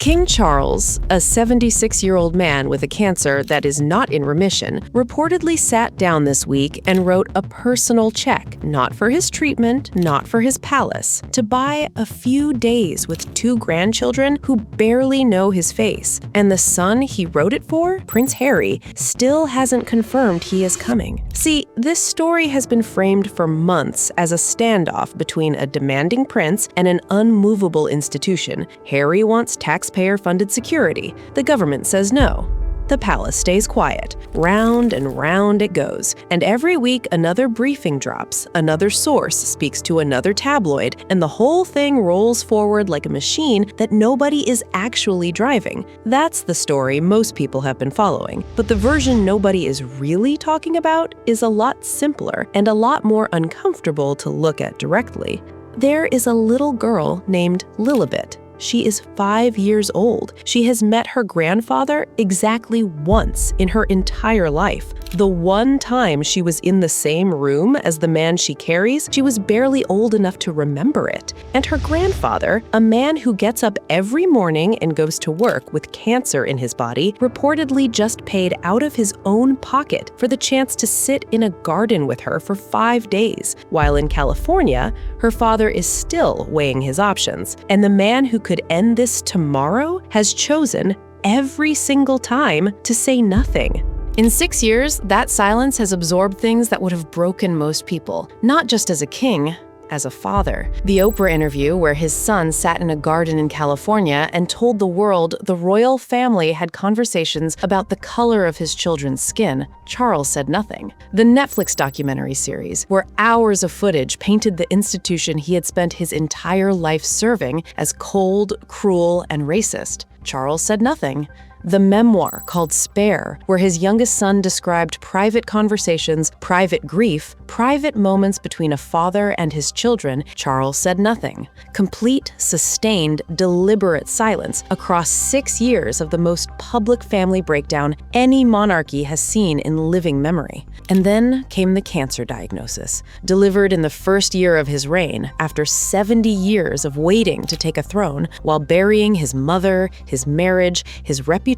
King Charles, a 76-year-old man with a cancer that is not in remission, reportedly sat down this week and wrote a personal check, not for his treatment, not for his palace, to buy a few days with 2 grandchildren who barely know his face. And the son he wrote it for, Prince Harry, still hasn't confirmed he is coming. See, this story has been framed for months as a standoff between a demanding prince and an unmovable institution. Harry wants taxpayer-funded security. The government says no. The palace stays quiet. Round and round it goes. And every week another briefing drops, another source speaks to another tabloid, and the whole thing rolls forward like a machine that nobody is actually driving. That's the story most people have been following. But the version nobody is really talking about is a lot simpler and a lot more uncomfortable to look at directly. There is a little girl named Lilibet. She is 5 years old. She has met her grandfather exactly once in her entire life. The one time she was in the same room as the man she carries, she was barely old enough to remember it. And her grandfather, a man who gets up every morning and goes to work with cancer in his body, reportedly just paid out of his own pocket for the chance to sit in a garden with her for 5 days. While in California, her father is still weighing his options. And the man who could end this tomorrow has chosen every single time to say nothing. In 6 years, that silence has absorbed things that would have broken most people, not just as a king, as a father. The Oprah interview where his son sat in a garden in California and told the world the royal family had conversations about the color of his children's skin, Charles said nothing. The Netflix documentary series, where hours of footage painted the institution he had spent his entire life serving as cold, cruel, and racist, Charles said nothing. The memoir called Spare, where his youngest son described private conversations, private grief, private moments between a father and his children, Charles said nothing. Complete, sustained, deliberate silence across 6 years of the most public family breakdown any monarchy has seen in living memory. And then came the cancer diagnosis, delivered in the first year of his reign, after 70 years of waiting to take a throne, while burying his mother, his marriage, his reputation,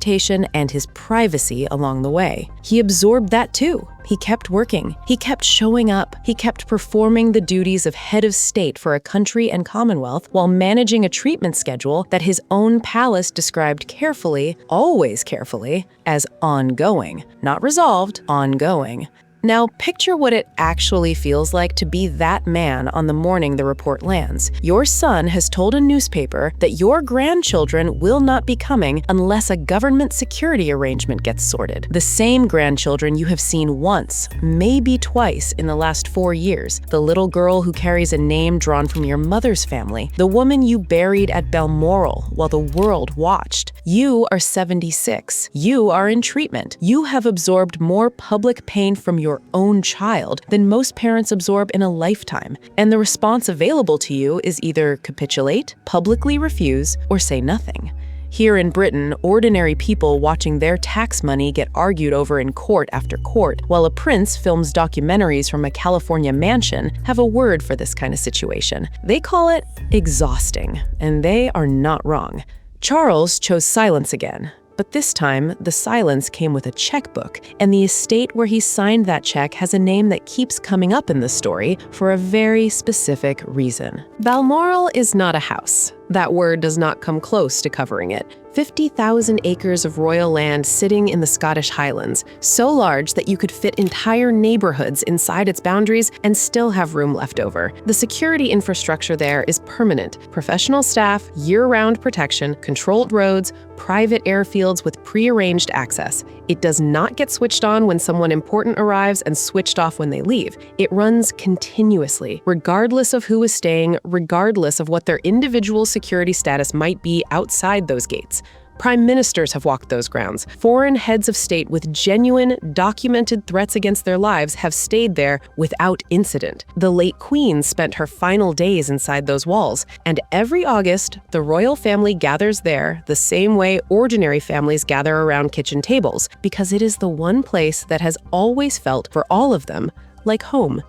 and his privacy along the way. He absorbed that too. He kept working. He kept showing up. He kept performing the duties of head of state for a country and commonwealth while managing a treatment schedule that his own palace described carefully, always carefully, as ongoing. Not resolved, ongoing. Now, picture what it actually feels like to be that man on the morning the report lands. Your son has told a newspaper that your grandchildren will not be coming unless a government security arrangement gets sorted. The same grandchildren you have seen once, maybe twice in the last 4 years. The little girl who carries a name drawn from your mother's family. The woman you buried at Balmoral while the world watched. You are 76. You are in treatment. You have absorbed more public pain from your own child than most parents absorb in a lifetime, and the response available to you is either capitulate, publicly refuse, or say nothing. Here in Britain, ordinary people watching their tax money get argued over in court after court, while a prince films documentaries from a California mansion have a word for this kind of situation. They call it exhausting, and they are not wrong. Charles chose silence again. But this time, the silence came with a checkbook, and the estate where he signed that check has a name that keeps coming up in the story for a very specific reason. Balmoral is not a house. That word does not come close to covering it. 50,000 acres of royal land sitting in the Scottish Highlands, so large that you could fit entire neighborhoods inside its boundaries and still have room left over. The security infrastructure there is permanent. Professional staff, year-round protection, controlled roads, private airfields with pre-arranged access. It does not get switched on when someone important arrives and switched off when they leave. It runs continuously, regardless of who is staying, regardless of what their individual security status might be outside those gates. Prime ministers have walked those grounds. Foreign heads of state with genuine, documented threats against their lives have stayed there without incident. The late Queen spent her final days inside those walls, and every August, the royal family gathers there the same way ordinary families gather around kitchen tables, because it is the one place that has always felt, for all of them, like home.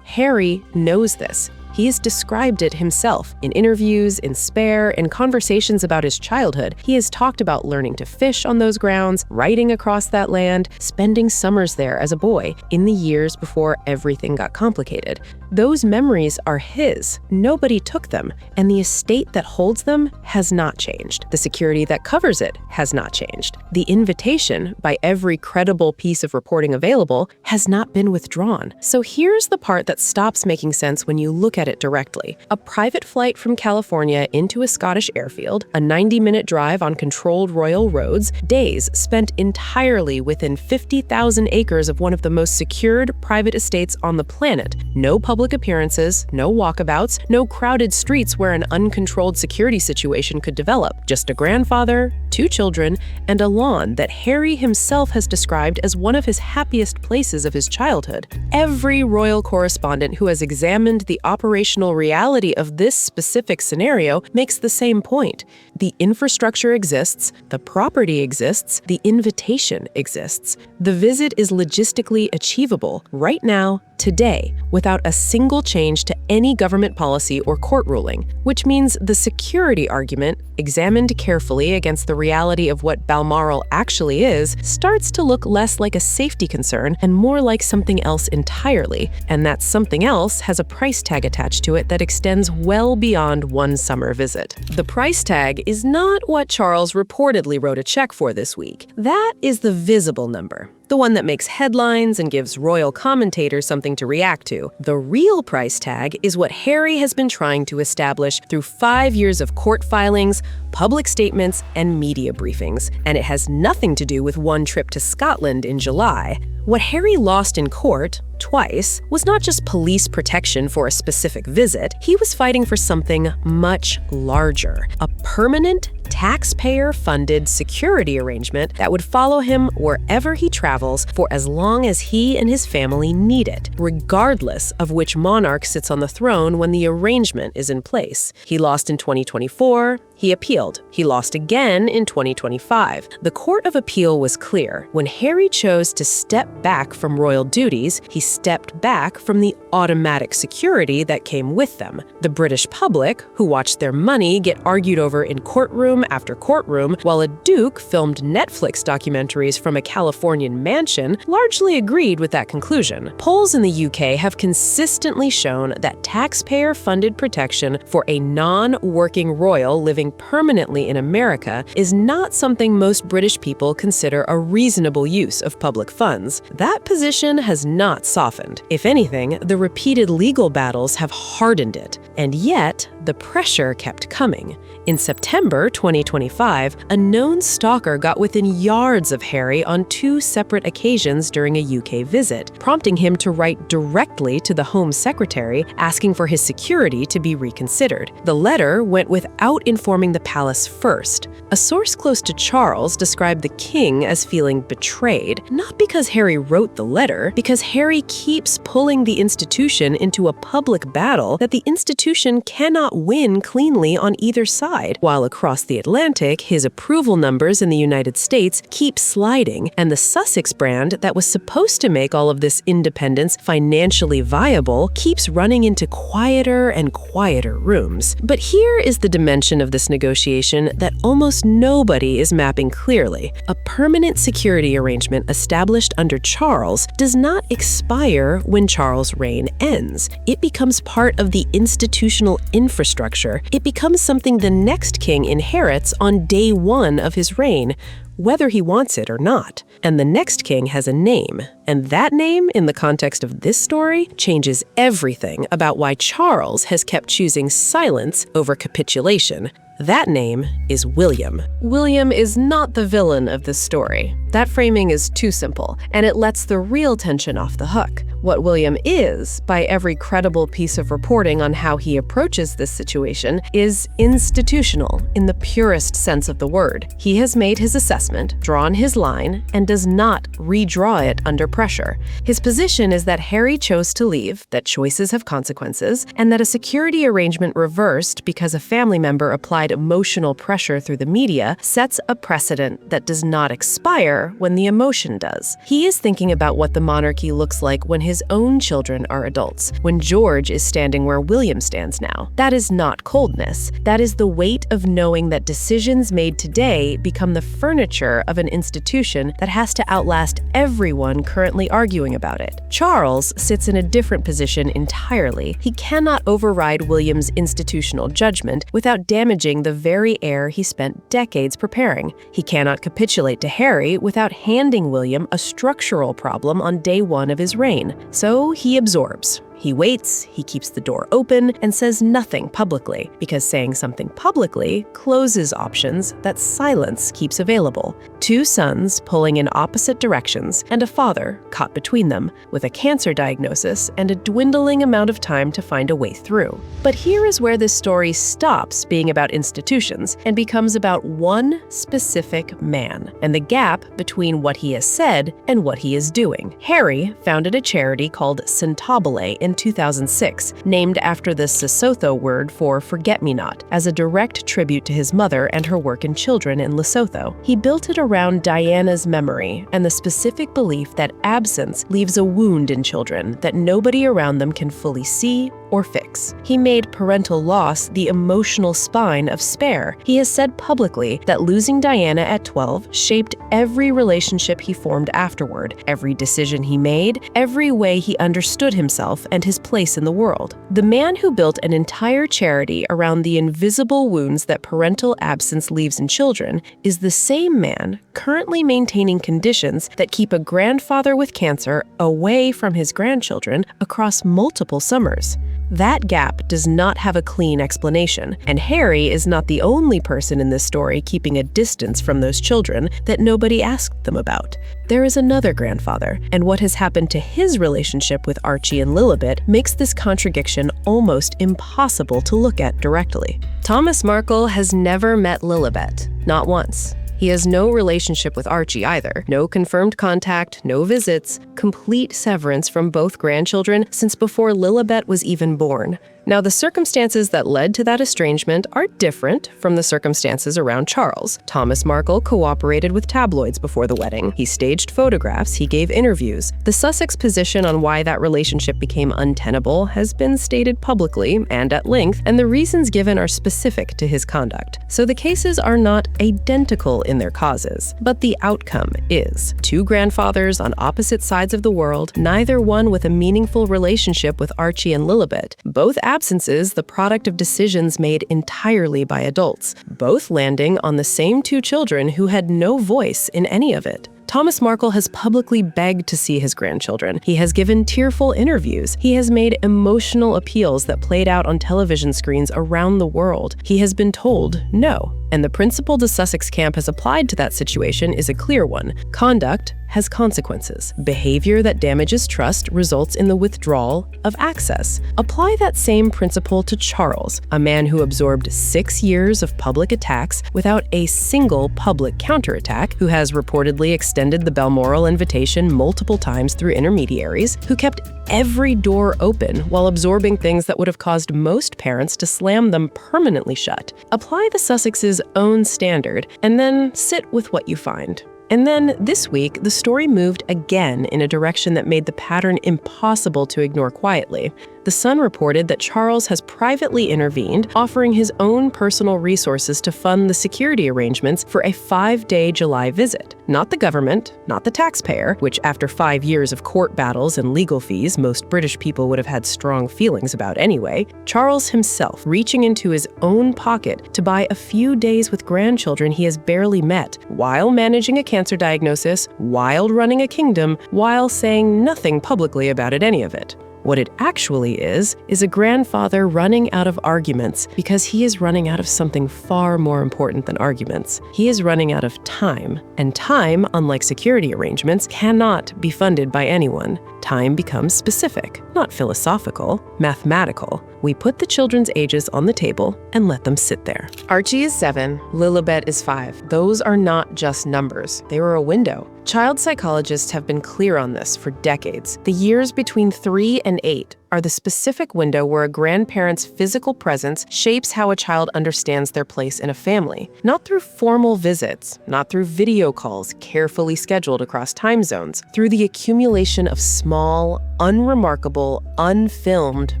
Harry knows this. He has described it himself. In interviews, in Spare, in conversations about his childhood, he has talked about learning to fish on those grounds, riding across that land, spending summers there as a boy, in the years before everything got complicated. Those memories are his. Nobody took them, and the estate that holds them has not changed. The security that covers it has not changed. The invitation, by every credible piece of reporting available, has not been withdrawn. So here's the part that stops making sense when you look at it directly. A private flight from California into a Scottish airfield, a 90-minute drive on controlled royal roads, days spent entirely within 50,000 acres of one of the most secured private estates on the planet. No public appearances, no walkabouts, no crowded streets where an uncontrolled security situation could develop. Just a grandfather, 2 children, and a lawn that Harry himself has described as one of his happiest places of his childhood. Every royal correspondent who has examined the operational reality of this specific scenario makes the same point. The infrastructure exists, the property exists, the invitation exists. The visit is logistically achievable right now, today, without a single change to any government policy or court ruling, which means the security argument, examined carefully against the reality of what Balmoral actually is, starts to look less like a safety concern and more like something else entirely, and that something else has a price tag attached to it that extends well beyond one summer visit. The price tag is not what Charles reportedly wrote a check for this week. That is the visible number, the one that makes headlines and gives royal commentators something to react to. The real price tag is what Harry has been trying to establish through 5 years of court filings, public statements, and media briefings, and it has nothing to do with one trip to Scotland in July. What Harry lost in court, twice, was not just police protection for a specific visit. He was fighting for something much larger, a permanent, taxpayer-funded security arrangement that would follow him wherever he travels for as long as he and his family need it, regardless of which monarch sits on the throne when the arrangement is in place. He lost in 2024, he appealed. He lost again in 2025. The Court of Appeal was clear. When Harry chose to step back from royal duties, he stepped back from the automatic security that came with them. The British public, who watched their money get argued over in courtroom after courtroom, while a duke filmed Netflix documentaries from a Californian mansion, largely agreed with that conclusion. Polls in the UK have consistently shown that taxpayer-funded protection for a non-working royal living permanently in America is not something most British people consider a reasonable use of public funds. That position has not softened. If anything, the repeated legal battles have hardened it. And yet, the pressure kept coming. In September 2025, a known stalker got within yards of Harry on 2 separate occasions during a UK visit, prompting him to write directly to the Home Secretary asking for his security to be reconsidered. The letter went without informing the palace first. A source close to Charles described the king as feeling betrayed, not because Harry wrote the letter, because Harry keeps pulling the institution into a public battle that the institution cannot win cleanly on either side, while across the Atlantic, his approval numbers in the United States keep sliding, and the Sussex brand that was supposed to make all of this independence financially viable keeps running into quieter and quieter rooms. But here is the dimension of this negotiation that almost nobody is mapping clearly. A permanent security arrangement established under Charles does not expire when Charles' reign ends. It becomes part of the institutional infrastructure. It becomes something the next king inherits on day 1 of his reign, whether he wants it or not. And the next king has a name. And that name, in the context of this story, changes everything about why Charles has kept choosing silence over capitulation. That name is William. William is not the villain of this story. That framing is too simple, and it lets the real tension off the hook. What William is, by every credible piece of reporting on how he approaches this situation, is institutional in the purest sense of the word. He has made his assessment, drawn his line, and does not redraw it under pressure. His position is that Harry chose to leave, that choices have consequences, and that a security arrangement reversed because a family member applied emotional pressure through the media sets a precedent that does not expire when the emotion does. He is thinking about what the monarchy looks like when his his own children are adults, when George is standing where William stands now. That is not coldness. That is the weight of knowing that decisions made today become the furniture of an institution that has to outlast everyone currently arguing about it. Charles sits in a different position entirely. He cannot override William's institutional judgment without damaging the very heir he spent decades preparing. He cannot capitulate to Harry without handing William a structural problem on day one of his reign. So he absorbs. He waits, he keeps the door open, and says nothing publicly, because saying something publicly closes options that silence keeps available. Two sons pulling in opposite directions, and a father caught between them, with a cancer diagnosis and a dwindling amount of time to find a way through. But here is where this story stops being about institutions and becomes about one specific man, and the gap between what he has said and what he is doing. Harry founded a charity called Centobile in 2006, named after the Sesotho word for forget-me-not, as a direct tribute to his mother and her work in children in Lesotho. He built it around Diana's memory and the specific belief that absence leaves a wound in children that nobody around them can fully see or fix. He made parental loss the emotional spine of Spare. He has said publicly that losing Diana at 12 shaped every relationship he formed afterward, every decision he made, every way he understood himself and his place in the world. The man who built an entire charity around the invisible wounds that parental absence leaves in children is the same man currently maintaining conditions that keep a grandfather with cancer away from his grandchildren across multiple summers. That gap does not have a clean explanation, and Harry is not the only person in this story keeping a distance from those children that nobody asked them about. There is another grandfather, and what has happened to his relationship with Archie and Lilibet makes this contradiction almost impossible to look at directly. Thomas Markle has never met Lilibet, not once. He has no relationship with Archie either. No confirmed contact, no visits, complete severance from both grandchildren since before Lilibet was even born. Now, the circumstances that led to that estrangement are different from the circumstances around Charles. Thomas Markle cooperated with tabloids before the wedding. He staged photographs, he gave interviews. The Sussex position on why that relationship became untenable has been stated publicly and at length, and the reasons given are specific to his conduct. So the cases are not identical in their causes, but the outcome is. Two grandfathers on opposite sides of the world, neither one with a meaningful relationship with Archie and Lilibet, both absences the product of decisions made entirely by adults, both landing on the same two children who had no voice in any of it. Thomas Markle has publicly begged to see his grandchildren. He has given tearful interviews. He has made emotional appeals that played out on television screens around the world. He has been told no. And the principle the Sussex camp has applied to that situation is a clear one. Conduct has consequences. Behavior that damages trust results in the withdrawal of access. Apply that same principle to Charles, a man who absorbed 6 years of public attacks without a single public counterattack, who has reportedly extended the Balmoral invitation multiple times through intermediaries, who kept every door open while absorbing things that would have caused most parents to slam them permanently shut. Apply the Sussex's own standard, and then sit with what you find. And then, this week, the story moved again in a direction that made the pattern impossible to ignore quietly. The Sun reported that Charles has privately intervened, offering his own personal resources to fund the security arrangements for a 5-day July visit. Not the government, not the taxpayer, which after 5 years of court battles and legal fees, most British people would have had strong feelings about anyway. Charles himself reaching into his own pocket to buy a few days with grandchildren he has barely met, while managing a cancer diagnosis, while running a kingdom, while saying nothing publicly about any of it. What it actually is a grandfather running out of arguments because he is running out of something far more important than arguments. He is running out of time, and time, unlike security arrangements, cannot be funded by anyone. Time becomes specific, not philosophical, mathematical. We put the children's ages on the table and let them sit there. Archie is 7, Lilibet is 5. Those are not just numbers, they were a window. Child psychologists have been clear on this for decades. The years between 3 and 8 are the specific window where a grandparent's physical presence shapes how a child understands their place in a family. Not through formal visits, not through video calls carefully scheduled across time zones, through the accumulation of small, unremarkable, unfilmed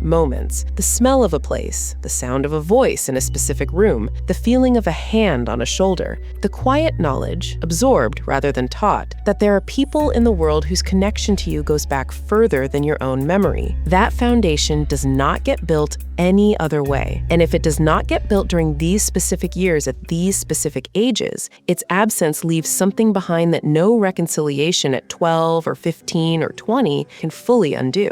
moments. The smell of a place, the sound of a voice in a specific room, the feeling of a hand on a shoulder, the quiet knowledge, absorbed rather than taught, that there are people in the world whose connection to you goes back further than your own memory. That foundation does not get built any other way. And if it does not get built during these specific years at these specific ages, its absence leaves something behind that no reconciliation at 12 or 15 or 20 can fully undo.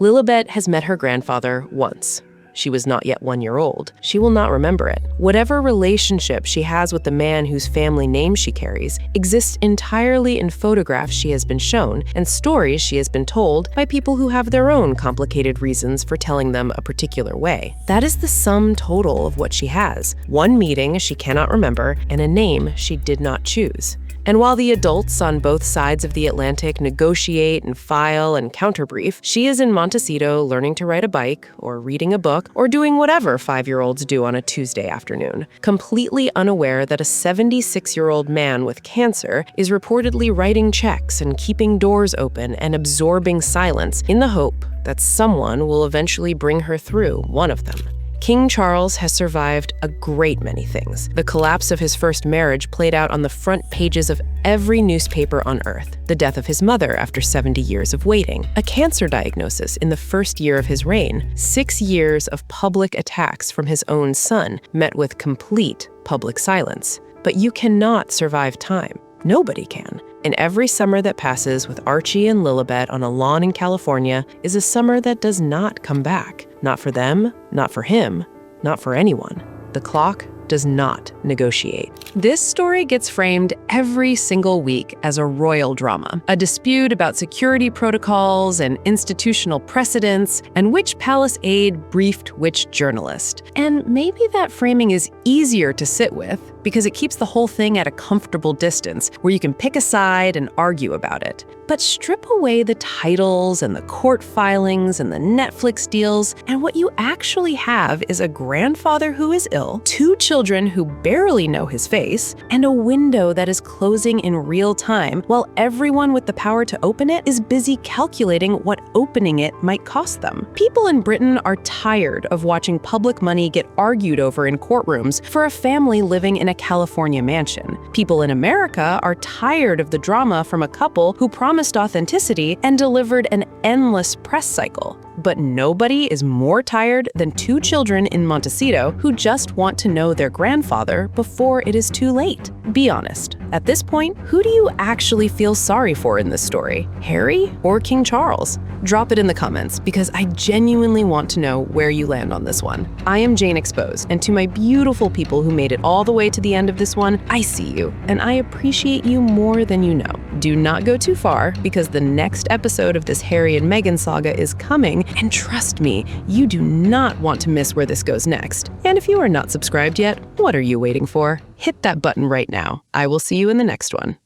Lilibet has met her grandfather once. She was not yet 1 year old. She will not remember it. Whatever relationship she has with the man whose family name she carries exists entirely in photographs she has been shown and stories she has been told by people who have their own complicated reasons for telling them a particular way. That is the sum total of what she has. One meeting she cannot remember and a name she did not choose. And while the adults on both sides of the Atlantic negotiate and file and counterbrief, she is in Montecito learning to ride a bike, or reading a book, or doing whatever 5-year-olds do on a Tuesday afternoon, completely unaware that a 76-year-old man with cancer is reportedly writing checks and keeping doors open and absorbing silence in the hope that someone will eventually bring her through one of them. King Charles has survived a great many things. The collapse of his first marriage played out on the front pages of every newspaper on Earth. The death of his mother after 70 years of waiting. A cancer diagnosis in the first year of his reign. 6 years of public attacks from his own son, met with complete public silence. But you cannot survive time. Nobody can. And every summer that passes with Archie and Lilibet on a lawn in California is a summer that does not come back. Not for them, not for him, not for anyone. The clock does not negotiate. This story gets framed every single week as a royal drama, a dispute about security protocols and institutional precedents, and which palace aide briefed which journalist. And maybe that framing is easier to sit with because it keeps the whole thing at a comfortable distance where you can pick a side and argue about it. But strip away the titles and the court filings and the Netflix deals, and what you actually have is a grandfather who is ill, 2 children who barely know his face, and a window that is closing in real time while everyone with the power to open it is busy calculating what opening it might cost them. People in Britain are tired of watching public money get argued over in courtrooms for a family living in a California mansion. People in America are tired of the drama from a couple who promised authenticity and delivered an endless press cycle. But nobody is more tired than 2 children in Montecito who just want to know their grandfather before it is too late. Be honest. At this point, who do you actually feel sorry for in this story? Harry or King Charles? Drop it in the comments because I genuinely want to know where you land on this one. I am Jane Exposed, and to my beautiful people who made it all the way to the end of this one, I see you, and I appreciate you more than you know. Do not go too far because the next episode of this Harry and Meghan saga is coming, and trust me, you do not want to miss where this goes next. And if you are not subscribed yet, what are you waiting for? Hit that button right now. I will see you in the next one.